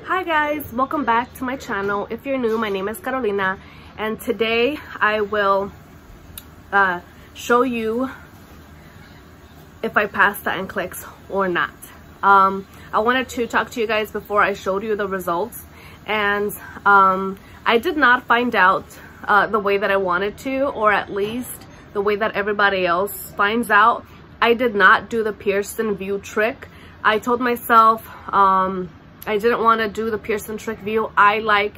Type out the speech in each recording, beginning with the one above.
Hi guys, welcome back to my channel. If you're new, my name is Carolina, and today I will show you if I passed the NCLEX or not. I wanted to talk to you guys before I showed you the results, and I did not find out the way that I wanted to, or at least the way that everybody else finds out. I did not do the Pearson view trick. I told myself I didn't want to do the Pearson trick view. I like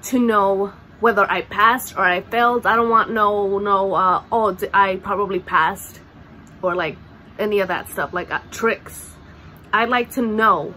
to know whether I passed or I failed. I don't want oh, I probably passed, or like any of that stuff, like tricks. I like to know.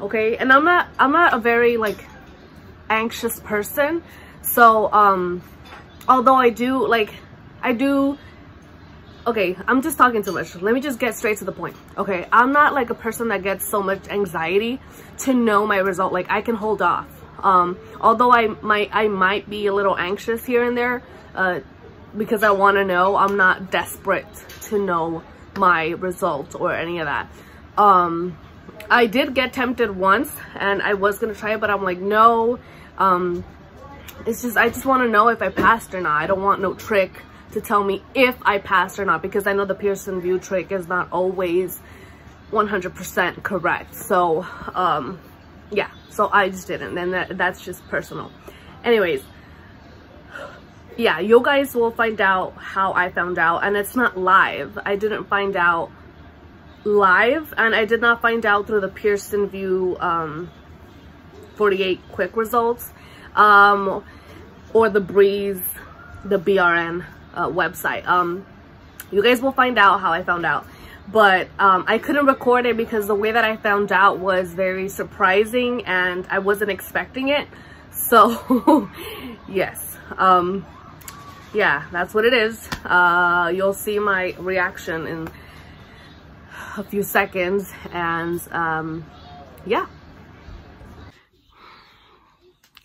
Okay, and I'm not a very like anxious person. So although I do okay, I'm just talking too much. Let me just get straight to the point. Okay, I'm not like a person that gets so much anxiety to know my result. Like, I can hold off. Although I might be a little anxious here and there because I want to know. I'm not desperate to know my result or any of that. I did get tempted once and I was gonna try it, but I'm like, no. It's just, I just want to know if I passed or not. I don't want no trick to tell me if I passed or not, because I know the Pearson view trick is not always 100% correct. So yeah, so I just didn't, and that's just personal. Anyways, yeah, you guys will find out how I found out, and it's not live. I didn't find out live, and I did not find out through the Pearson view 48 quick results or the Breeze, the BRN website. You guys will find out how I found out, but I couldn't record it because the way that I found out was very surprising and I wasn't expecting it. So yes, yeah, that's what it is. You'll see my reaction in a few seconds, and yeah.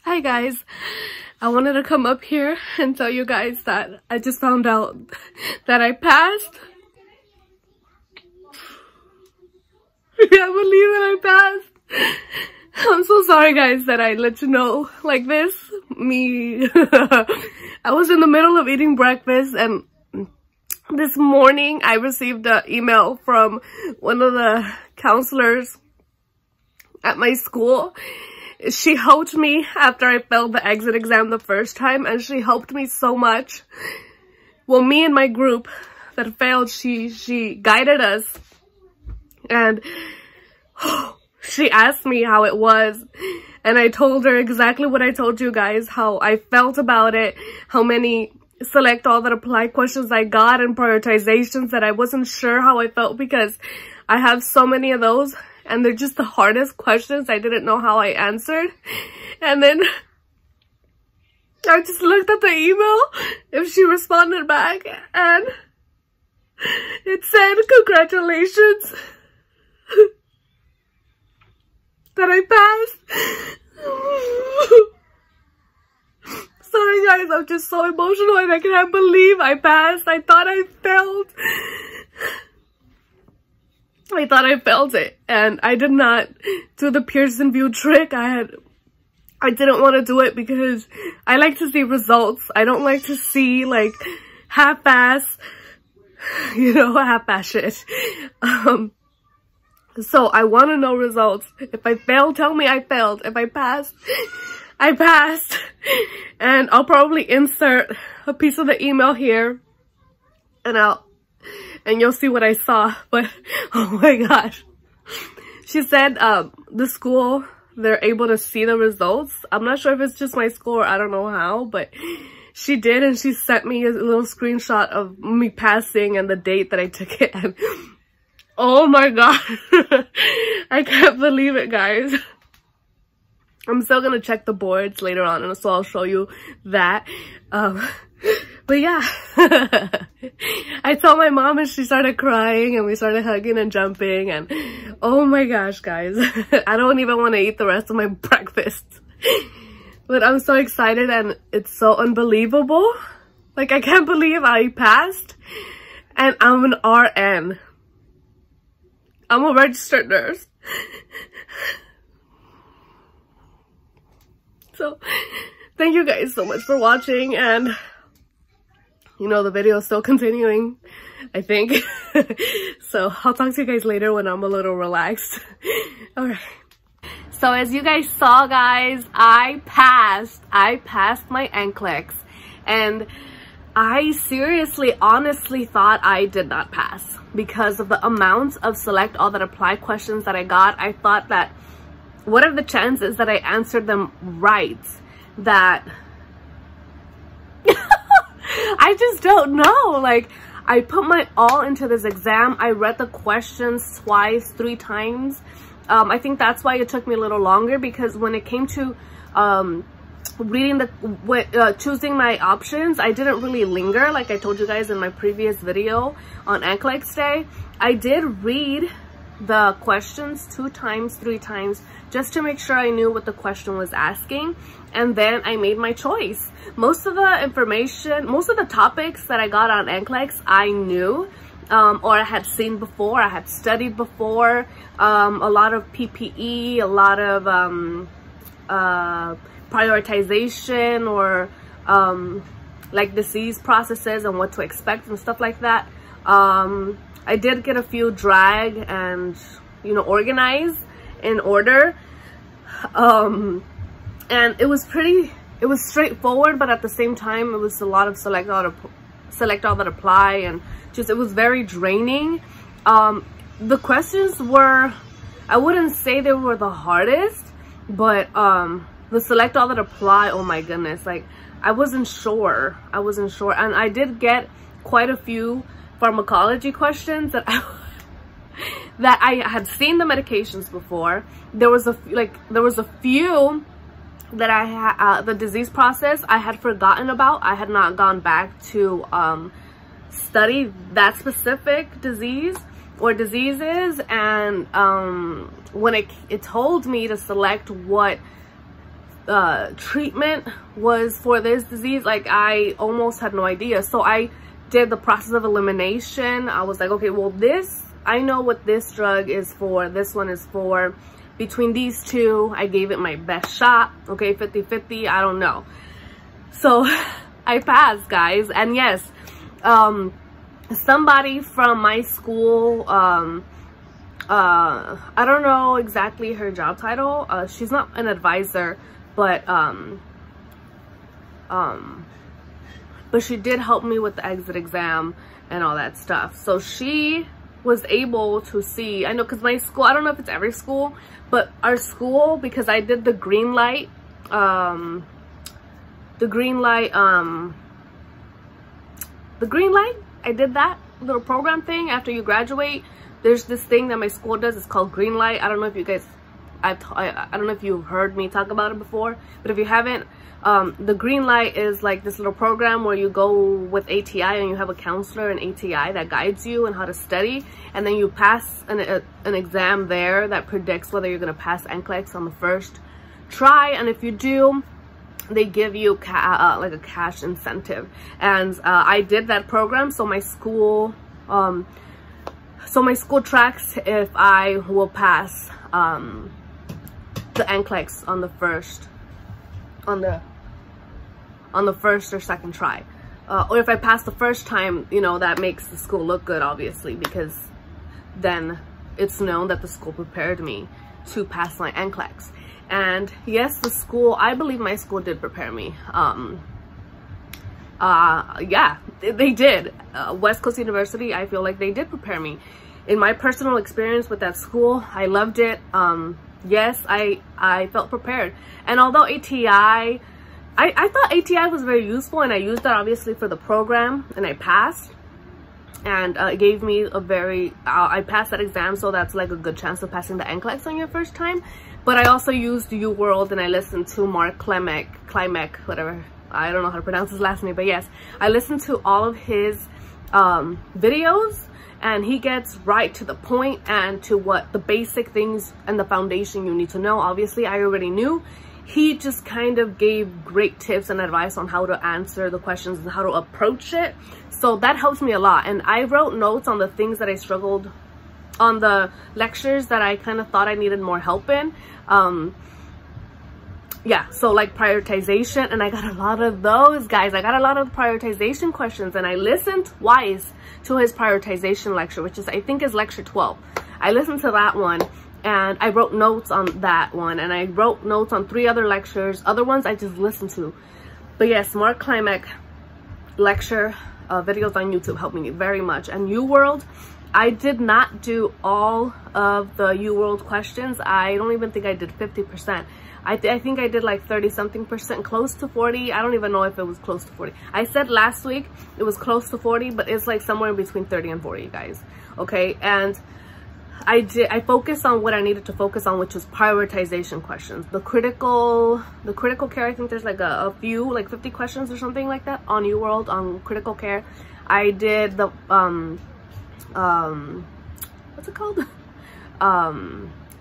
Hi guys, I wanted to come up here and tell you guys that I just found out that I passed. I can't believe that I passed. I'm so sorry guys that I let you know like this. I was in the middle of eating breakfast, and this morning I received an email from one of the counselors at my school. She helped me after I failed the exit exam the first time, and she helped me so much. Well, me and my group that failed, she guided us, and she asked me how it was, and I told her exactly what I told you guys, how I felt about it, how many select all that apply questions I got, and prioritizations that I wasn't sure how I felt because I have so many of those. And they're just the hardest questions. I didn't know how I answered. And then I just looked at the email if she responded back, and it said, congratulations that I passed. Sorry guys, I'm just so emotional and I can't believe I passed. I thought I failed. I thought I failed it, and I did not do the Pearson view trick. I didn't want to do it because I like to see results. I don't like to see like half-ass, half-ass shit. So I want to know results. If I fail, tell me I failed. If I passed, I passed. And I'll probably insert a piece of the email here, and you'll see what I saw. But oh my gosh, she said the school, they're able to see the results. I'm not sure if it's just my school or I don't know how, but she did, and she sent me a little screenshot of me passing and the date that I took it. And oh my god, I can't believe it guys. I'm still gonna check the boards later on, and so I'll show you that. But yeah, I told my mom and she started crying, and we started hugging and jumping, and oh my gosh guys, I don't even want to eat the rest of my breakfast. But I'm so excited, and it's so unbelievable. Like, I can't believe I passed, and I'm an RN. I'm a registered nurse. So thank you guys so much for watching, and you know, the video is still continuing, I think. So I'll talk to you guys later when I'm a little relaxed. All right. So as you guys saw, guys, I passed my NCLEX, and I seriously, honestly thought I did not pass because of the amount of select all that apply questions that I got. I thought that, what are the chances that I answered them right, that I just don't know. Like, I put my all into this exam. I read the questions twice, 3 times. I think that's why it took me a little longer, because when it came to reading choosing my options, I didn't really linger like I told you guys in my previous video on NCLEX Day. I did read the questions 2 times, 3 times, just to make sure I knew what the question was asking, and then I made my choice. Most of the information, most of the topics that I got on NCLEX, I knew, or I had seen before, I had studied before. A lot of PPE, a lot of prioritization, or like disease processes and what to expect and stuff like that. I did get a few drag and, you know, organize in order. And it was straightforward, but at the same time, it was a lot of select all that apply, and just, it was very draining. The questions were, I wouldn't say they were the hardest, but the select all that apply, oh my goodness, like, I wasn't sure, and I did get quite a few pharmacology questions that I had seen the medications before. There was a few that I had, the disease process I had forgotten about. I had not gone back to study that specific disease or diseases, and when it told me to select what treatment was for this disease, like, I almost had no idea. So I did the process of elimination. I was like, okay, well, this, I know what this drug is for, this one is for. Between these two, I gave it my best shot. Okay, 50-50, I don't know. So I passed, guys. And yes, somebody from my school, I don't know exactly her job title. She's not an advisor, but she did help me with the exit exam and all that stuff. So she was able to see, I know, because my school, I don't know if it's every school, but our school, because I did the green light, I did that little program thing after you graduate. There's this thing that my school does, it's called green light. I don't know if you guys, I don't know if you've heard me talk about it before, but if you haven't, the green light is like this little program where you go with ATI and you have a counselor in ATI that guides you on how to study, and then you pass an exam there that predicts whether you're going to pass NCLEX on the first try, and if you do, they give you like a cash incentive. And I did that program, so my school tracks if I will pass the NCLEX on the first or second try, or if I pass the first time, you know, that makes the school look good, obviously, because then it's known that the school prepared me to pass my NCLEX. And yes, the school, I believe my school did prepare me. Yeah, they did. West Coast University, I feel like they did prepare me. In my personal experience with that school, I loved it. Yes, I felt prepared. And although ATI, I thought ATI was very useful, and I used that obviously for the program, and I passed. And it gave me a very, I passed that exam, so that's like a good chance of passing the NCLEX on your first time. But I also used UWorld, and I listened to Mark Klimek, whatever, I don't know how to pronounce his last name, but yes, I listened to all of his videos, and he gets right to the point and to what the basic things and the foundation you need to know. Obviously, I already knew. He just kind of gave great tips and advice on how to answer the questions and how to approach it. So that helps me a lot. And I wrote notes on the things that I struggled, on the lectures that I kind of thought I needed more help in. yeah, so like prioritization, and I got a lot of those, guys. I got a lot of prioritization questions, and I listened twice to his prioritization lecture, which is, I think, is lecture 12. I listened to that one, and I wrote notes on that one, and I wrote notes on 3 other lectures. Other ones I just listened to. But yes, Smart Climate lecture videos on YouTube helped me very much. And UWorld, I did not do all of the UWorld questions. I don't even think I did 50%. I think I did like 30-something%, close to 40. I don't even know if it was close to 40. I said last week it was close to 40, but it's like somewhere between 30 and 40, guys. Okay, and I focused on what I needed to focus on, which was prioritization questions. The critical care, I think there's like a few, like 50 questions or something like that on UWorld on critical care. I did the what's it called?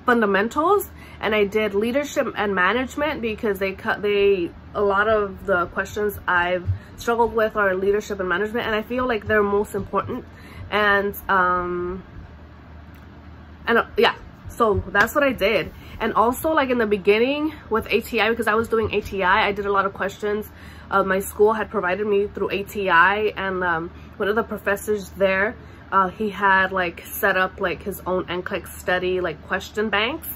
Fundamentals, and I did leadership and management, because a lot of the questions I've struggled with are leadership and management, and I feel like they're most important. And yeah, so that's what I did. And also, like in the beginning with ATI, because I was doing ATI, I did a lot of questions my school had provided me through ATI, and one of the professors there, he had like set up like his own NCLEX study, like question banks,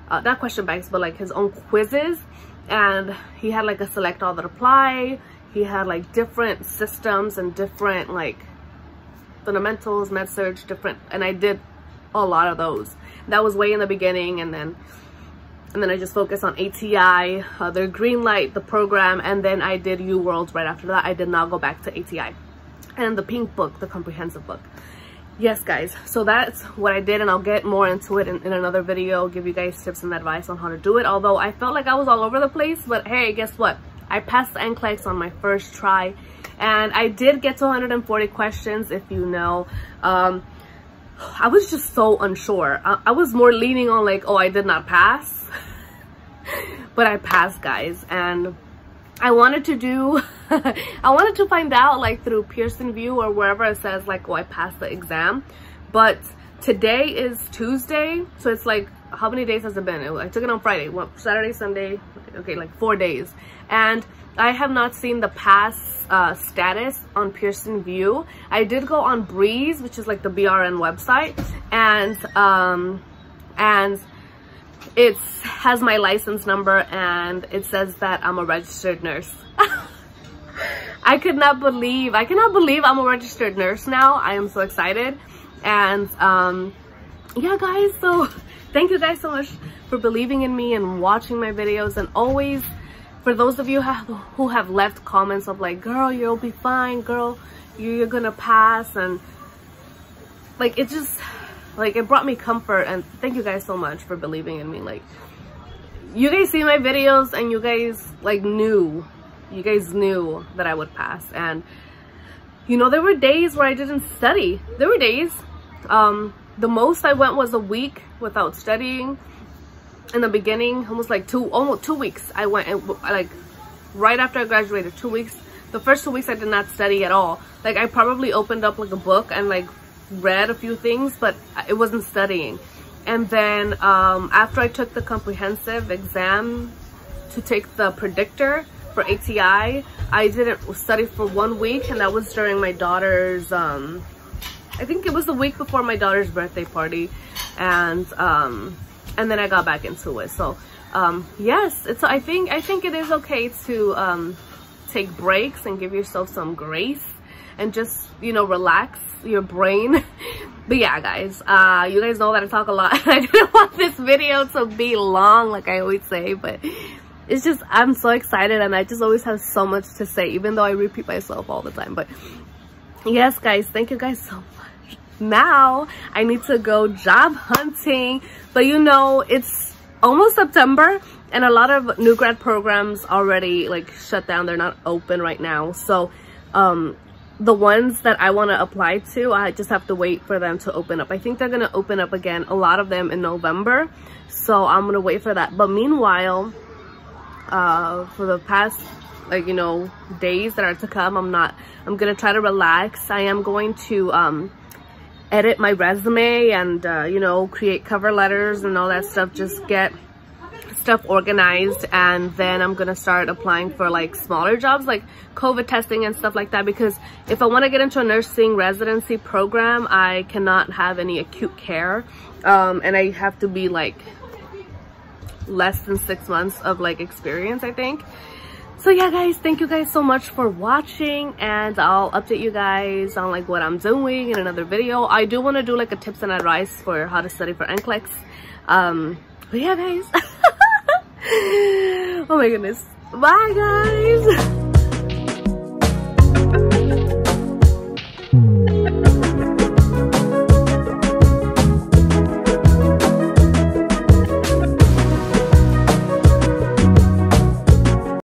not question banks, but like his own quizzes. And he had like a select all that apply. He had like different systems and different like fundamentals, med surg, different, and I did a lot of those. That was way in the beginning, and then I just focused on ATI, their green light, the program, and then I did UWorld right after that. I did not go back to ATI. And the pink book, the comprehensive book. Yes, guys, so that's what I did, and I'll get more into it in another video, give you guys tips and advice on how to do it. Although I felt like I was all over the place, but hey, guess what? I passed the NCLEX on my first try, and I did get to 140 questions, if you know. I was just so unsure. I was more leaning on like, oh, I did not pass. But I passed, guys. And I wanted to do, I wanted to find out like through Pearson VUE or wherever it says like, oh, I passed the exam. But today is Tuesday. So it's like, how many days has it been? I took it on Friday, Saturday, Sunday, okay, like 4 days. And I have not seen the pass status on Pearson VUE. I did go on Breeze, which is like the BRN website, and it has my license number, and it says that I'm a registered nurse. I cannot believe I'm a registered nurse now. I am so excited. And yeah, guys, so thank you guys so much for believing in me and watching my videos, and always, for those of you who have left comments of like, girl, you'll be fine, girl, you're gonna pass, and like, it just, like, it brought me comfort. And thank you guys so much for believing in me. Like, you guys see my videos, and you guys knew that I would pass. And you know, there were days where I didn't study. There were days, the most I went was a week without studying. In the beginning, almost 2 weeks I went, and like right after I graduated, 2 weeks. The first 2 weeks I did not study at all. Like, I probably opened up like a book and like read a few things, but it wasn't studying. And then after I took the comprehensive exam to take the predictor for ATI, I didn't study for 1 week, and that was during my daughter's I think it was the week before my daughter's birthday party. And then I got back into it. So yes, I think it is okay to take breaks and give yourself some grace, and just, you know, relax your brain. But yeah, guys, you guys know that I talk a lot. I didn't want this video to be long, like I always say, but it's just, I'm so excited, and I just always have so much to say, even though I repeat myself all the time. But yes, guys, thank you guys so much. Now I need to go job hunting, but you know, it's almost September, and a lot of new grad programs already like shut down. They're not open right now. So the ones that I want to apply to, I just have to wait for them to open up. I think they're going to open up again, a lot of them in November, so I'm going to wait for that. But meanwhile, for the past, like, you know, days that are to come, I'm going to try to relax. I am going to edit my resume and you know, create cover letters and all that stuff, just get stuff organized, and then I'm gonna start applying for like smaller jobs like COVID testing and stuff like that, because if I want to get into a nursing residency program, I cannot have any acute care, and I have to be like less than 6 months of like experience, I think. So yeah guys, thank you guys so much for watching, and I'll update you guys on like what I'm doing in another video. I do want to do like a tips and advice for how to study for NCLEX. But yeah guys. Oh my goodness, bye guys.